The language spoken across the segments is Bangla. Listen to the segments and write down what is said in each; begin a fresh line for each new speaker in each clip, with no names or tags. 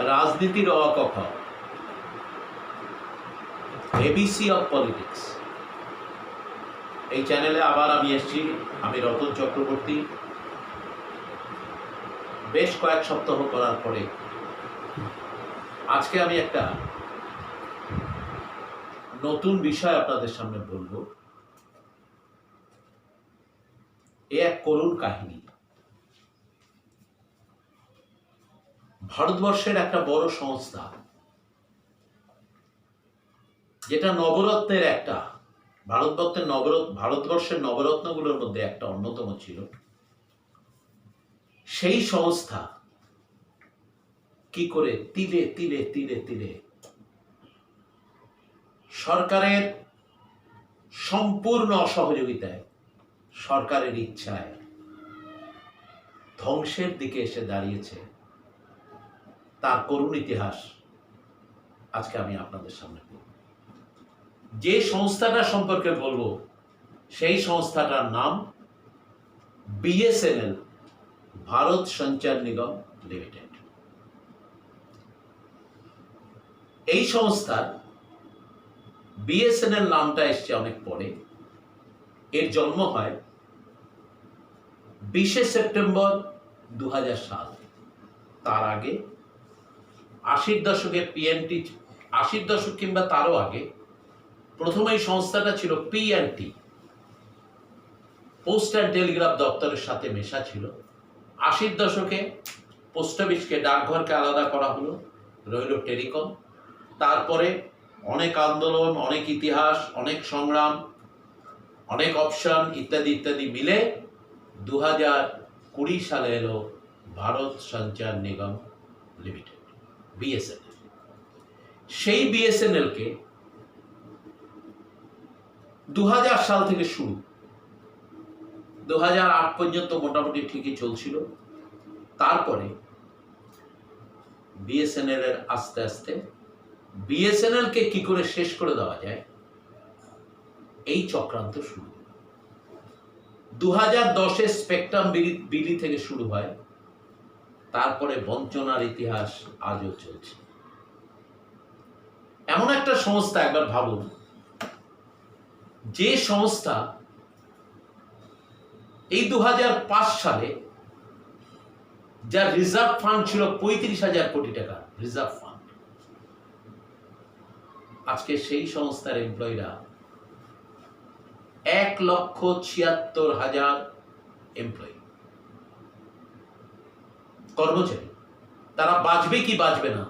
রাজনীতির অ ক খ, এবিসি অফ পলিটিক্স। এই চ্যানেলে আবার আমি এসেছি। আমি রতন চক্রবর্তী। বেশ কয়েক সপ্তাহ করার পরে আজকে আমি একটা নতুন বিষয় আপনাদের সামনে বলবো। এ এক করুণ কাহিনী। ভারতবর্ষের একটা বড় সংস্থা, যেটা নবরত্নের একটা, ভারতবর্ষের নবরত্নগুলোর মধ্যে একটা অন্যতম ছিল, সেই সংস্থা কি করে তিলে তিলে তিলে তিলে সরকারের সম্পূর্ণ অসহযোগিতায়, সরকারের ইচ্ছায় ধ্বংসের দিকে এসে দাঁড়িয়েছে, তার করুণ ইতিহাস আজকে আমি আপনাদের সামনে বলব। যে সংস্থাটা সম্পর্কে বলবো সেই সংস্থাটার নাম বিএসএনএল, ভারত সঞ্চার নিগম লিমিটেড। এই সংস্থার বিএসএনএল নামটা এসছে অনেক পরে। এর জন্ম হয় 20শে সেপ্টেম্বর 2000 সাল। তার আগে 80-র দশকে পিএনটি, 80-র দশক কিংবা তারও আগে প্রথম এই সংস্থাটা ছিল পিএনটি, পোস্ট অ্যান্ড টেলিগ্রাফ দপ্তরের সাথে মেশা ছিল। 80-র দশকে পোস্ট অফিসকে, ডাকঘরকে আলাদা করা হলো, রইল টেলিকম। তারপরে অনেক আন্দোলন, অনেক ইতিহাস, অনেক সংগ্রাম, অনেক অপশন ইত্যাদি ইত্যাদি মিলে 2020 সালে এলো ভারত সঞ্চার নিগম লিমিটেড, বিএসএনএল। সেই বিএসএনএলকে 2000 সাল থেকে শুরু, 2008 পর্যন্ত মোটামুটি ঠিকই চলছিল। তারপরে বিএসএনএল এর আস্তে আস্তে বিএসএনএল কে কি করে শেষ করে দেওয়া যায়, এই চক্রান্ত শুরু। 2010-এ স্পেকট্রাম বিলি থেকে শুরু হয়। তারপরে বঞ্চনার ইতিহাস আজও চলছে। এমন একটা সংস্থা, একবার ভাবুন, যে সংস্থা এই 2005 সালে যার রিজার্ভ ফান্ড ছিল 35,000 কোটি টাকা রিজার্ভ ফান্ড, আজকে সেই সংস্থার এমপ্লয়িরা 1,76,000 এমপ্লয়ি, কর্মচারী। তারা বাঁচবে কি বাঁচবে না,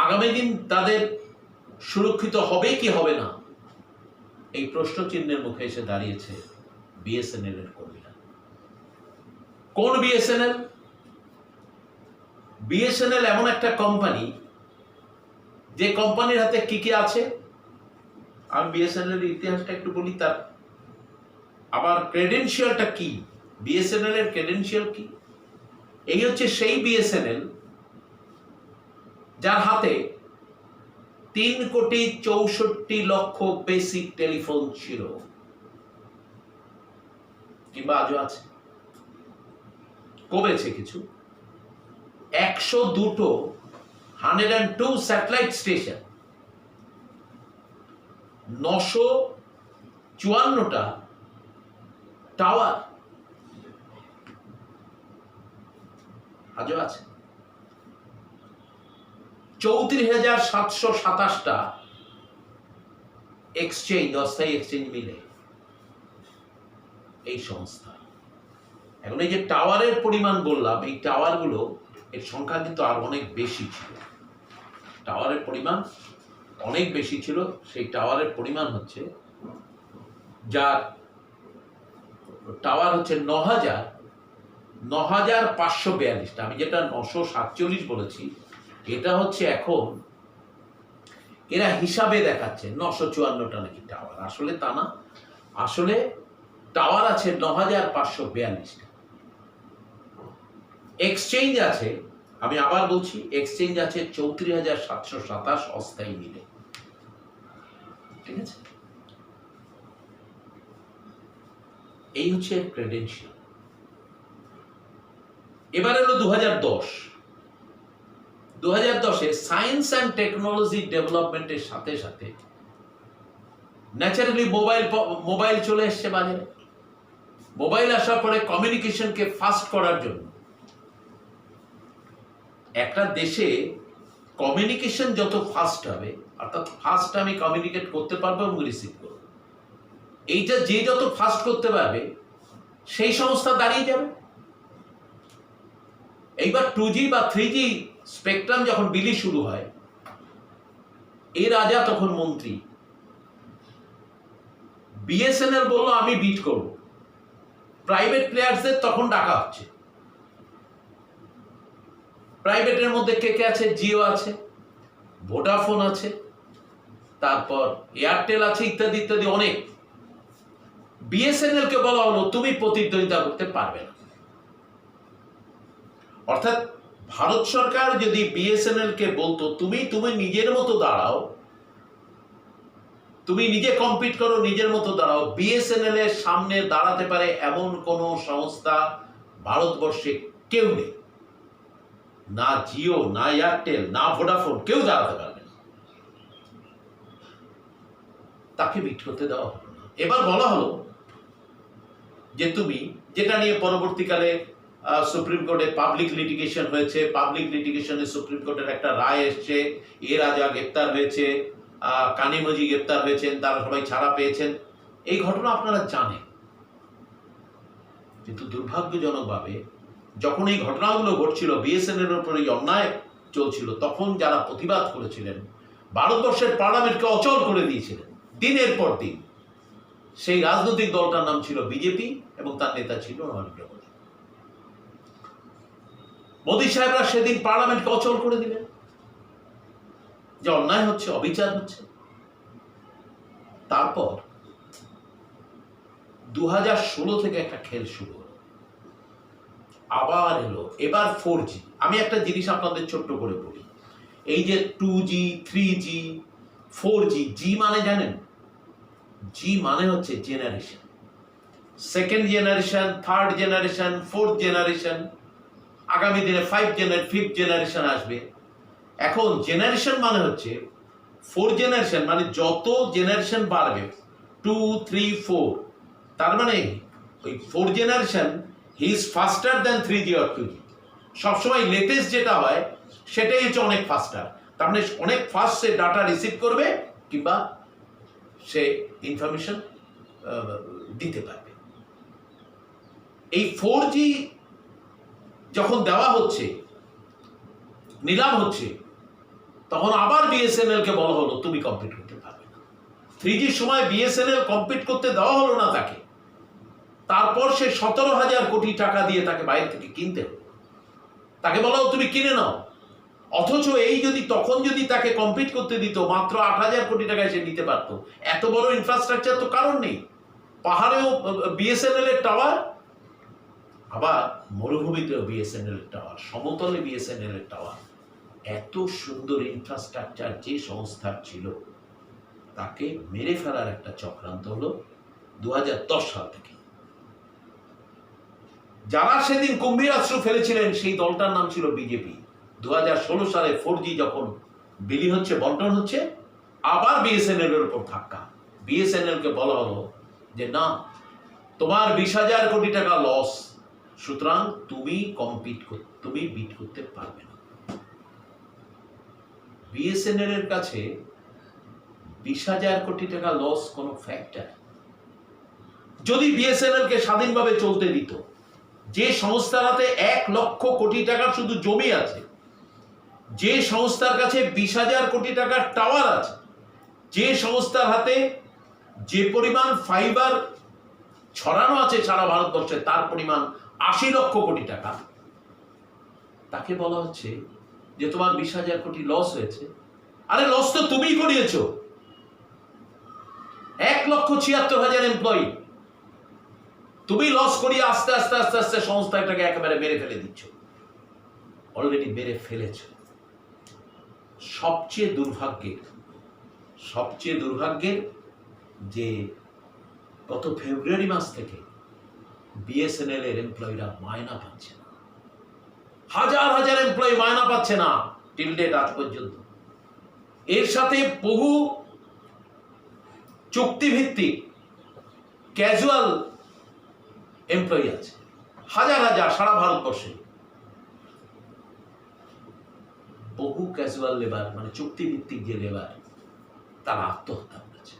আগামী দিন তাদের সুরক্ষিত হবে কি হবে না, এই প্রশ্ন চিহ্নের মুখে এসে দাঁড়িয়েছে বিএসএনএল এর কর্মীরা। কোন বিএসএনএল? বিএসএনএল এমন একটা কোম্পানি, যে কোম্পানির হাতে কি কি আছে। আমি বিএসএনএল এর ইতিহাসটা একটু বলি, তার আবার ক্রেডেনশিয়ালটা কি, বিএসএনএল এর ক্রেডেনশিয়াল কি। এই হচ্ছে সেই বিএসএনএল যার হাতে 3,64,00,000 বেসিক টেলিফোন ছিল, কিংবা আজও আছে, কমেছে কিছু। 102 স্যাটেলাইট স্টেশন, 954টা টাওয়ার আজও আছে। 34,727টা এক্সচেঞ্জ, অস্থায়ী এক্সচেঞ্জ মিলে এই সংস্থা। এখন এই যে টাওয়ারের পরিমাণ বললাম, এই টাওয়ারগুলো, এর সংখ্যা কিন্তু আর অনেক বেশি ছিল। টাওয়ারের পরিমাণ অনেক বেশি ছিল। সেই টাওয়ারের পরিমাণ হচ্ছে, যার টাওয়ার হচ্ছে 9,542টা। আমি যেটা 947 বলেছি, এটা হচ্ছে এখন এরা হিসাবে দেখাচ্ছে 954টা নাকি টাওয়ার। আসলে তা না, আসলে টাওয়ার আছে 9,542টা। এক্সচেঞ্জ আছে, আমি আবার বলছি, এক্সচেঞ্জ আছে 34,727 অস্থায়ী মিলে। ঠিক আছে, এই হচ্ছে ক্রেডেনশিয়াল। এবার এলো 2010। 2010-এ সায়েন্স অ্যান্ড টেকনোলজি ডেভেলপমেন্টের সাথে সাথে ন্যাচারালি মোবাইল চলে এসছে বাজারে। মোবাইল আসার পরে কমিউনিকেশনকে ফাস্ট করার জন্য একটা দেশে কমিউনিকেশন যত ফাস্ট হবে, অর্থাৎ ফাস্ট আমি কমিউনিকেট করতে পারবো এবং রিসিভ করবো, এইটা যে যত ফাস্ট করতে পারবে সেই সংস্থা দাঁড়িয়ে যাবে। এইবার 2G বা 3G স্পেকট্রাম যখন বিলি শুরু হয়, এই রাজা তখন মন্ত্রী, বিএসএনএল বলল আমি বিট করব, প্রাইভেট প্লেয়ার্সদের তখন ডাকা হচ্ছে। প্রাইভেটের মধ্যে কে কে আছে? জিও আছে, ভোডাফোন আছে, তারপর এয়ারটেল আছে, ইত্যাদি ইত্যাদি অনেক। বিএসএনএল কে বলা হলো তুমি প্রতিদ্বন্দ্বিতা করতে পারবে না। অর্থাৎ ভারত সরকার যদি বিএসএনএল কে বলতো তুমি নিজের মতো দাঁড়াও, তুমি নিজে কম্পিট করো, নিজের মতো দাঁড়াও, বিএসএনএল এর সামনে দাঁড়াতে পারে এমন কোন সংস্থা ভারতবর্ষে কেউ নেই। না জিও, না এয়ারটেল, না ভোডাফোন, কেউ দাঁড়াতে পারবে না। তাকে বিট করতে দেওয়া হলো না। এবার বলা হলো যে তুমি, যেটা নিয়ে পরবর্তীকালে সুপ্রিম কোর্টে পাবলিক লিটিগেশন হয়েছে, পাবলিক লিটিগেশনে সুপ্রিম কোর্টের একটা রায় এসছে, এ রাজা গ্রেপ্তার হয়েছে, কানিমজি গ্রেপ্তার হয়েছেন, তারা সবাই ছাড়া পেয়েছেন, এই ঘটনা আপনারা জানেন। কিন্তু দুর্ভাগ্যজনকভাবে যখন এই ঘটনাগুলো ঘটছিল, বিএসএনএল এর উপরে অন্যায় চলছিল, তখন যারা প্রতিবাদ করেছিলেন ভারতবর্ষের পার্লামেন্টকে অচল করে দিয়েছিলেন দিনের পর দিন। সেই রাজনৈতিক দলটার নাম ছিল বিজেপি এবং তার নেতা ছিল নরেন্দ্র মোদী। মোদী সাহেবরা সেদিন পার্লামেন্টকে অচল করে দিলেন, যে অন্যায় হচ্ছে, অবিচার হচ্ছে। তারপর 2016 থেকে একটা খেল শুরু হলো, আবার এলো, এবার 4G। আমি একটা জিনিস আপনাদের ছোট্ট করে বলি, এই যে 2G, 3G, 4G, জি মানে জানেন? জি মানে হচ্ছে generation, second generation, third generation, fourth generation, আগামী দিনে ফিফথ জেনারেশন আসবে। এখন জেনারেশন মানে হচ্ছে 4 জেনারেশন, মানে যত জেনারেশন বাড়বে 2, 3, 4, তার মানে ওই 4 generation he is ফাস্টার than 3G or 2G। সবসময় লেটেস্ট যেটা হয় সেটাই হচ্ছে অনেক ফাস্টার, তার মানে অনেক ফাস্ট সে ডাটা রিসিভ করবে কিংবা সে ইনফরমেশন দিতে পারবে। এই 4G যখন দেওয়া হচ্ছে, নিলাম হচ্ছে, তখন আবার বিএসএনএল কে বলা হলো তুমি কম্পিট করতে পারবে না। 3G সময় বিএসএনএল কম্পিট করতে দেওয়া হলো না তাকে, তারপর সে 17,000 কোটি টাকা দিয়ে তাকে বাইরে থেকে কিনতে হলো। তাকে বলা হলো তুমি কিনে নাও, অথচ এই যদি তখন যদি তাকে কম্পিট করতে দিত, মাত্র 8,000 কোটি টাকায় সে নিতে পারতো। এত বড় ইনফ্রাস্ট্রাকচার তো কারণ নেই, পাহাড়েও বিএসএনএল এর টাওয়ার, আবার মরুভূমিতেও বিএসএনএল এর টাওয়ার, সমতলে বিএসএনএল এর টাওয়ার। এত সুন্দর ইনফ্রাস্ট্রাকচার যে সংস্থার ছিল, তাকে মেরে ফেলার একটা চক্রান্ত হলো 2010 সাল থেকে। যারা সেদিন কুম্ভীরাশ্রু ফেলেছিলেন সেই দলটার নাম ছিল বিজেপি। 2016 সালে 4G যখন বিলি হচ্ছে, বন্টন হচ্ছে, আবার বিএসএনএল এর উপর ধাক্কা। বিএসএনএল কে বলা হলো যে না, তোমার 20,000 কোটি টাকা লস, সুতরাং তুমি বিট করতে পারবে না। বিএসএনএল এর কাছে 20,000 কোটি টাকা লস কোন ফ্যাক্টর? যদি বিএসএনএল কে স্বাধীনভাবে চলতে দিত, যে সংস্থার হাতে 1 লক্ষ কোটি টাকার শুধু জমি আছে, যে সংস্থার কাছে 20,000 কোটি টাকার টাওয়ার আছে, যে সংস্থার হাতে যে পরিমাণ ফাইবার ছড়ানো আছে সারা ভারতবর্ষে তার পরিমাণ 80 লক্ষ কোটি টাকা, তাকে বলা হচ্ছে যে তোমার 20,000 কোটি লস হয়েছে। আরে লস তো তুমিই করিয়েছো। 1,76,000 এমপ্লয়ি তুমি লস করিয়ে আস্তে আস্তে আস্তে আস্তে সংস্থাটাকে একেবারে মেরে ফেলে দিচ্ছ, অলরেডি মেরে ফেলেছ। সবচেয়ে দুর্ভাগ্যের যে গত ফেব্রুয়ারি মাস থেকে বিএসএনএল এর এমপ্লয়িরা মায়না পাচ্ছে না। হাজার হাজার এমপ্লয়ি মায়না পাচ্ছে না। টিল ডেট আজ পর্যন্ত। এর সাথে বহু চুক্তিভিত্তিক ক্যাজুয়াল এমপ্লয়ি আছে, হাজার হাজার সারা ভারতবর্ষে। বহু ক্যাজুয়াল লেবার মানে চুক্তিভিত্তিক যে লেবার, তারা আত্মহত্যা করেছে,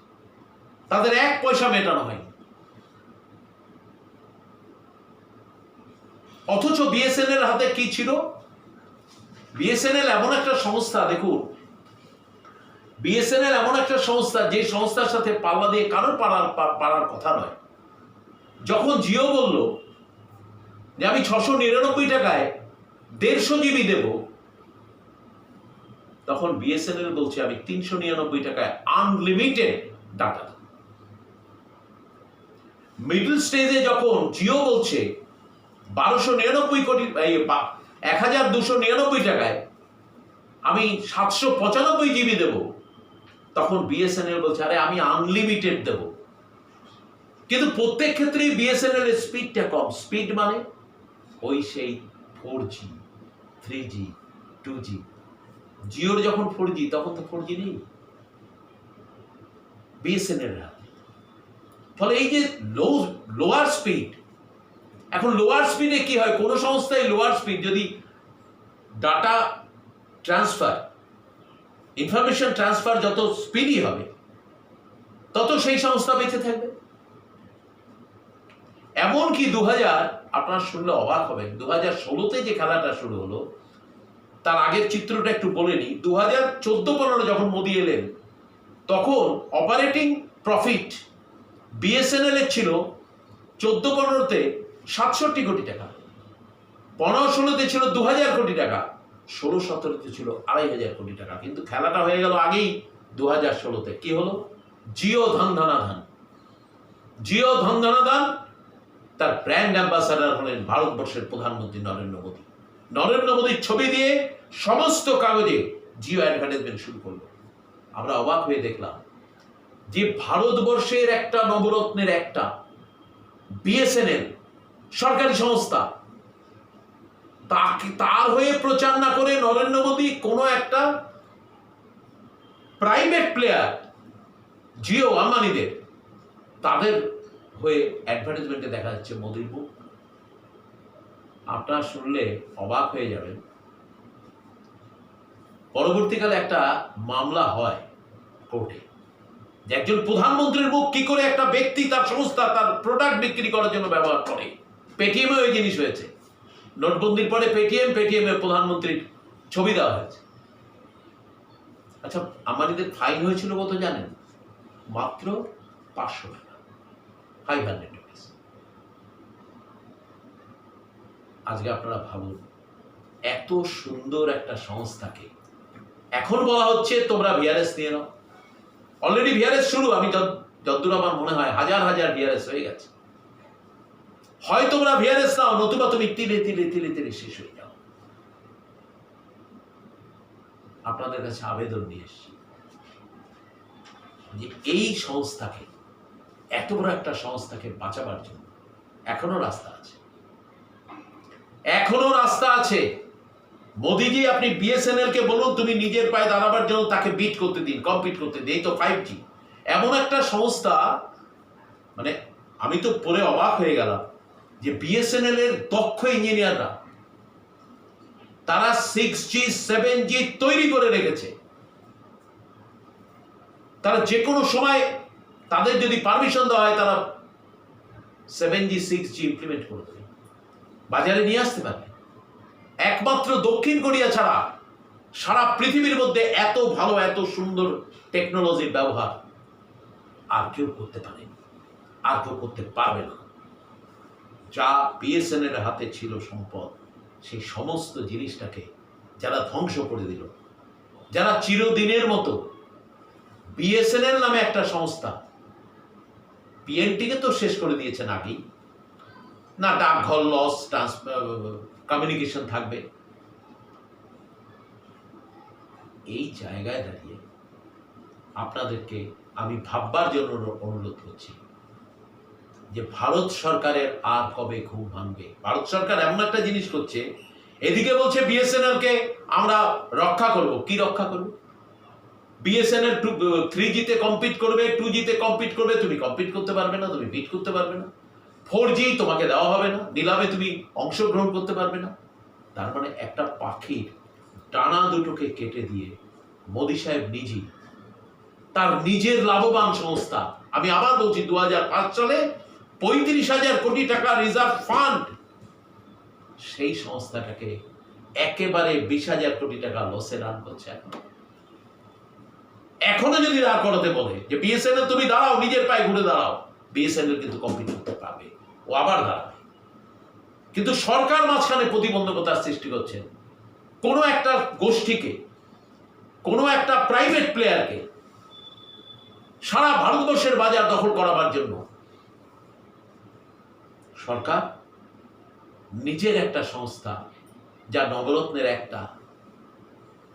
তাদের এক পয়সা মেটানো হয়নি। অথচ বিএসএনএল হাতে কি ছিল? বিএসএনএল এমন একটা সংস্থা, দেখুন বিএসএনএল এমন একটা সংস্থা যে সংস্থার সাথে পাল্লা দিয়ে কারোর পারার কথা নয়। যখন জিও বলল যে আমি 699 টাকায় 150 জিবি দেব, তখন বিএসএনএল বলছে আমি 399 টাকায় আনলিমিটেড ডাটা। মিডল স্টেজে যখন জিও বলছে 1299 কোটি 1299 টাকায় আমি 795 জিবি দেব, তখন বিএসএনএল বলছে আরে আমি আনলিমিটেড দেব। কিন্তু প্রত্যেক ক্ষেত্রেই বিএসএনএল এর স্পিডটা কম। স্পিড মানে ওই সেই 4G 3G 2G। জিওর যখন 4G, তখন তো 4G নেই বিএসএনএল এর হাতে। ফলে এই যে লোয়ার স্পিড, এখন লোয়ার স্পিডে কি হয়, কোন সংস্থায় লোয়ার স্পিড যদি ডাটা ট্রান্সফার, ইনফরমেশন ট্রান্সফার যত স্পিডই হবে, তত সেই সংস্থা বেঁচে থাকবে। এমনকি 2000, আপনারা শুনলে অবাক হবেন, 2016-তে যে খেলাটা শুরু হলো, তার আগের চিত্রটা একটু বলে নিই। 2014-15 যখন মোদি এলেন, তখন অপারেটিং প্রফিট বিএসএনএল এর ছিল 14-15-তে 67 কোটি টাকা, 15-16-তে ছিল 2000 কোটি টাকা, 16-17-তে ছিল 2500 কোটি টাকা। কিন্তু খেলাটা হয়ে গেল আগেই 2016-তে। কি হলো? জিও ধন-ধনাধান। জিও ধন-ধনাধান, তার ব্র্যান্ড অ্যাম্বাসাডার হলেন ভারতবর্ষের প্রধানমন্ত্রী নরেন্দ্র মোদী। নরেন্দ্র মোদীর ছবি দিয়ে সমস্ত কাগজে জিও অ্যাডভার্টাইজমেন্ট শুরু করলো। আমরা অবাক হয়ে দেখলাম যে ভারতবর্ষের একটা নবরত্নের একটা বিএসএনএল সরকারি সংস্থা, তার হয়ে প্রচার না করে নরেন্দ্র মোদী কোনো একটা প্রাইভেট প্লেয়ার জিও আম্বানিদের, তাদের হয়ে অ্যাডভার্টাইজমেন্টে দেখা যাচ্ছে মোদির মুখ। আপনারা শুনলে অবাক হয়ে যাবেন। পরবর্তীকালে একটা মামলা হয় কোর্টে, যে একজন প্রধানমন্ত্রীর মুখ কি করে একটা ব্যক্তি তার সংস্থা তার প্রোডাক্ট বিক্রি করার জন্য ব্যবহার করে। পেটিএমে ওই জিনিস হয়েছে। নোটবন্দির পরে পেটিএম এর প্রধানমন্ত্রীর ছবি দেওয়া হয়েছে। আচ্ছা, আম্বানিদের ফাইন হয়েছিল কত জানেন? মাত্র 500 টাকা, 500 rupees। আজকে আপনারা ভাবুন, এত সুন্দর একটা সংস্থাকে এখন বলা হচ্ছে তোমরা ভিআরএস নিয়ে নাও। অলরেডি ভিআরএস শুরু, আমি যতদূর আমার মনে হয় হাজার হাজার ভিআরএস হয়ে গেছে। হয় তোমরা ভিআরএস নাও, নতুবা তুমি তিলে তিলে তিলে তিলে শেষ হয়ে যাও। আপনাদের কাছে আবেদন নিয়ে এসেছি যে এই সংস্থাকে, এত বড় একটা সংস্থাকে বাঁচাবার জন্য এখনো রাস্তা আছে, এখনো রাস্তা আছে। মোদিজি, আপনি বিএসএনএল কে বলুন তুমি নিজের পায়ে দাঁড়াবার জন্য তাকে বিট করতে দিন, কম্পিট করতে দিন। এই তো 5G এমন একটা সংস্থা, মানে আমি তো পরে অবাক হয়ে গেলাম যে বিএসএনএল এর দক্ষ ইঞ্জিনিয়াররা তারা 6G 7G তৈরি করে রেখেছে। তারা যে কোনো সময় তাদের যদি পারমিশন দেওয়া হয়, তারা 7G 6G ইমপ্লিমেন্ট করে দেবে, বাজারে নিয়ে আসতে পারবে। একমাত্র দক্ষিণ কোরিয়া ছাড়া সারা পৃথিবীর মধ্যে এত ভালো, এত সুন্দর টেকনোলজির ব্যবহার আর কেউ করতে পারেনি, আর কেউ করতে পারবে না। যা বিএসএনএল এর হাতে ছিল সম্পদ, সেই সমস্ত জিনিসটাকে যারা ধ্বংস করে দিল, যারা চিরদিনের মতো বিএসএনএল নামে একটা সংস্থা, পিএনটিকে তো শেষ করে দিয়েছেন আগেই। না ডাকঘর লস, কমিউনিকেশন থাকবে। এই জায়গায় দাঁড়িয়ে আপনাদেরকে আমি ভাববার জন্য অনুরোধ করছি যে ভারত সরকারের আর কবে ঘুম ভাঙবে। ভারত সরকার এমন একটা জিনিস করছে, এদিকে বলছে বিএসএনএল কে আমরা রক্ষা করব। কি রক্ষা করব? বিএসএনএল 3G তে কম্পিট করবে, 2G তে কম্পিট করবে, তুমি কম্পিট করতে পারবে না, তুমি বিট করতে পারবে না। 4G তোমাকে দেওয়া হবে না, নিলামে তুমি অংশগ্রহণ করতে পারবে না। তার মানে একটা পাখির ডানা দুটোকে কেটে দিয়ে মোদি সাহেব নিজেই তার নিজের লাভবান সংস্থা, আমি আবার বলছি 2005 সালে 35,000 কোটি টাকা রিজার্ভ ফান্ড, সেই সংস্থাটাকে একেবারে 20,000 কোটি টাকা লসে রান করছে। এখনো যদি দাঁড় করাতে বলে যে বিএসএনএল তুমি দাঁড়াও, নিজের পায়ে ঘুরে দাঁড়াও, বিএসএনএল কিন্তু কম্পিট করতে পারবে, ও আবার দাঁড়াবে। কিন্তু সরকার মাঝখানে প্রতিবন্ধকতার সৃষ্টি করছে। কোনো একটা গোষ্ঠীকে, কোনো একটা প্রাইভেট প্লেয়ারকে সারা ভারতবর্ষের বাজার দখল করাবার জন্য সরকার নিজের একটা সংস্থা, যা নবরত্নের একটা,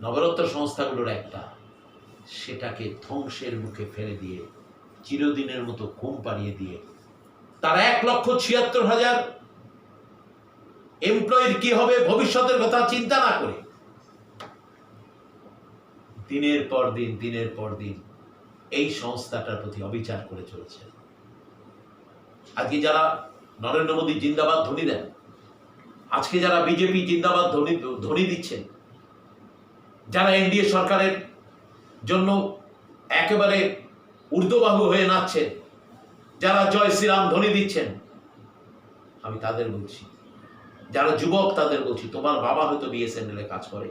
নবরত্ন সংস্থাগুলোর একটা, সেটাকে ধ্বংসের মুখে ফেলে দিয়ে চিরদিনের মতো ঘুম পাড়িয়ে দিয়ে তার 1,76,000 এমপ্লয়ির কি হবে ভবিষ্যতের কথা চিন্তা না করে দিনের পর দিন এই সংস্থাটার প্রতি অবিচার করে চলেছে। আজকে যারা নরেন্দ্র মোদী জিন্দাবাদ ধ্বনি দেন, আজকে যারা বিজেপি জিন্দাবাদ ধ্বনি দিচ্ছেন, যারা এনডিএ সরকারের জন্য একেবারে ঊর্ধ্ববাহু হয়ে নাচছেন, যারা জয় শ্রীরাম ধ্বনি দিচ্ছেন, আমি তাদের বলছি, যারা যুবক তাদের বলছি, তোমার বাবা হয়তো বিএসএনএল এ কাজ করে,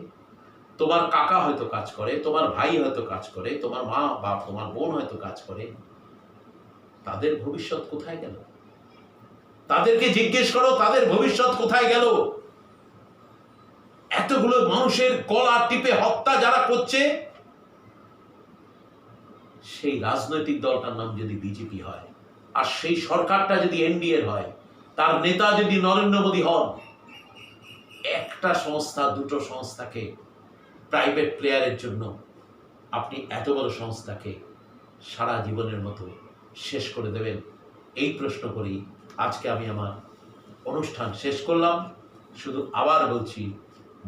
তোমার কাকা হয়তো কাজ করে, তোমার ভাই হয়তো কাজ করে, তোমার মা বা তোমার বোন হয়তো কাজ করে, তাদের ভবিষ্যৎ কোথায় গেল? তাদেরকে জিজ্ঞেস করো, তাদের ভবিষ্যৎ কোথায় গেল? এতগুলো মানুষের গলা টিপে হত্যা যারা করছে, সেই রাজনৈতিক দলটার নাম যদি বিজেপি হয়, আর সেই সরকারটা যদি এনডিএ হয়, তার নেতা যদি নরেন্দ্র মোদী হন, একটা সংস্থা, দুটো সংস্থাকে প্রাইভেট প্লেয়ারের জন্য আপনি এত বড় সংস্থাকে সারা জীবনের মতো শেষ করে দেবেন? এই প্রশ্ন করেই আজকে আমি আমার অনুষ্ঠান শেষ করলাম। শুধু আবার বলছি,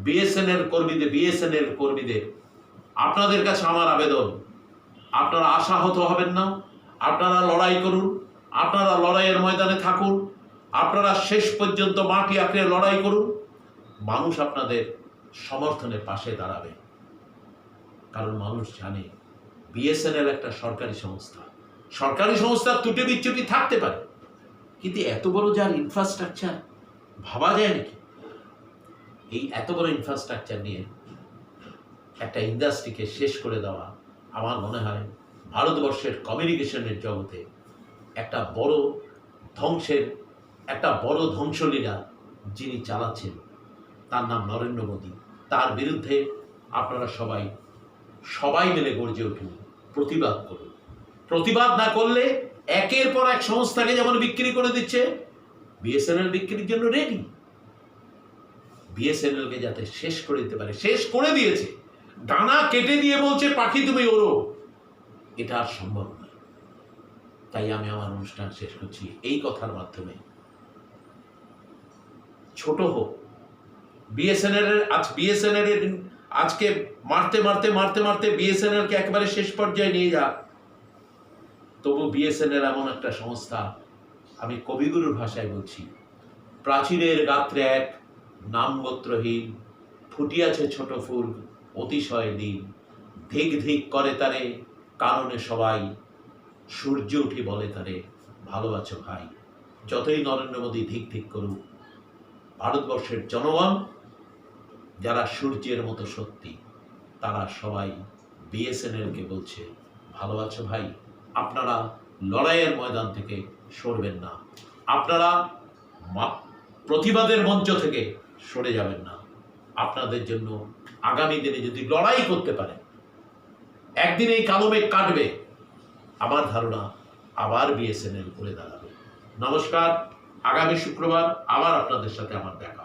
বিএসএনএল কর্মীদের আপনাদের কাছে আমার আবেদন, আপনারা আশাহত হবেন না, আপনারা লড়াই করুন, আপনারা লড়াইয়ের ময়দানে থাকুন, আপনারা শেষ পর্যন্ত মাটি আঁকড়ে লড়াই করুন। মানুষ আপনাদের সমর্থনের পাশে দাঁড়াবে, কারণ মানুষ জানে বিএসএনএল একটা সরকারি সংস্থা। সরকারি সংস্থার ত্রুটি বিচ্যুতি থাকতে পারে, কিন্তু এত বড় যার ইনফ্রাস্ট্রাকচার, ভাবা যায় নাকি এই এত বড় ইনফ্রাস্ট্রাকচার নিয়ে একটা ইন্ডাস্ট্রিকে শেষ করে দেওয়া? আমার মনে হয় ভারতবর্ষের কমিউনিকেশনের জগতে একটা বড় ধ্বংসলীলা যিনি চালাচ্ছেন, তার নাম নরেন্দ্র মোদী। তার বিরুদ্ধে আপনারা সবাই মিলে গর্জে উঠুন, প্রতিবাদ করুন। প্রতিবাদ না করলে একের পর এক সংস্থাকে যেমন বিক্রি করে দিচ্ছে, বিএসএনএল বিক্রির জন্য রেডি। বিএসএনএল কে যাতে শেষ করে দিতে পারে, শেষ করে দিয়েছে। ডানা কেটে দিয়ে বলছে পাখি তুমি ওড়ো, এটা আর সম্ভব নয়। তাই আমি আমার অনুষ্ঠান শেষ করছি এই কথার মাধ্যমে, ছোট হোক বিএসএনএল এর আজকে মারতে বিএসএনএল কে একেবারে শেষ পর্যায়ে নিয়ে যা, তবু বিএসএনএল এমন একটা সংস্থা, আমি কবিগুরুর ভাষায় বলছি, প্রাচীরের গাত্রে এক নামগোত্রহীন, ফুটিয়াছে ছোট ফুল অতিশয় দিন, ধিক ধিক করে তারে কারণে সবাই, সূর্য উঠি বলে তারে ভালো আছো ভাই। যতই নরেন্দ্র মোদী ধিক ধিক করুক, ভারতবর্ষের জনগণ যারা সূর্যের মতো সত্যি, তারা সবাই বিএসএনএল কে বলছে ভালো আছো ভাই। আপনারা লড়াইয়ের ময়দান থেকে সরবেন না, আপনারা প্রতিবাদের মঞ্চ থেকে সরে যাবেন না। আপনাদের জন্য আগামী দিনে যদি লড়াই করতে পারেন, একদিন এই কালো মেঘ কাটবে, আমার ধারণা আবার বিএসএনএল করে দাঁড়াবে। নমস্কার, আগামী শুক্রবার আবার আপনাদের সাথে আমার দেখা।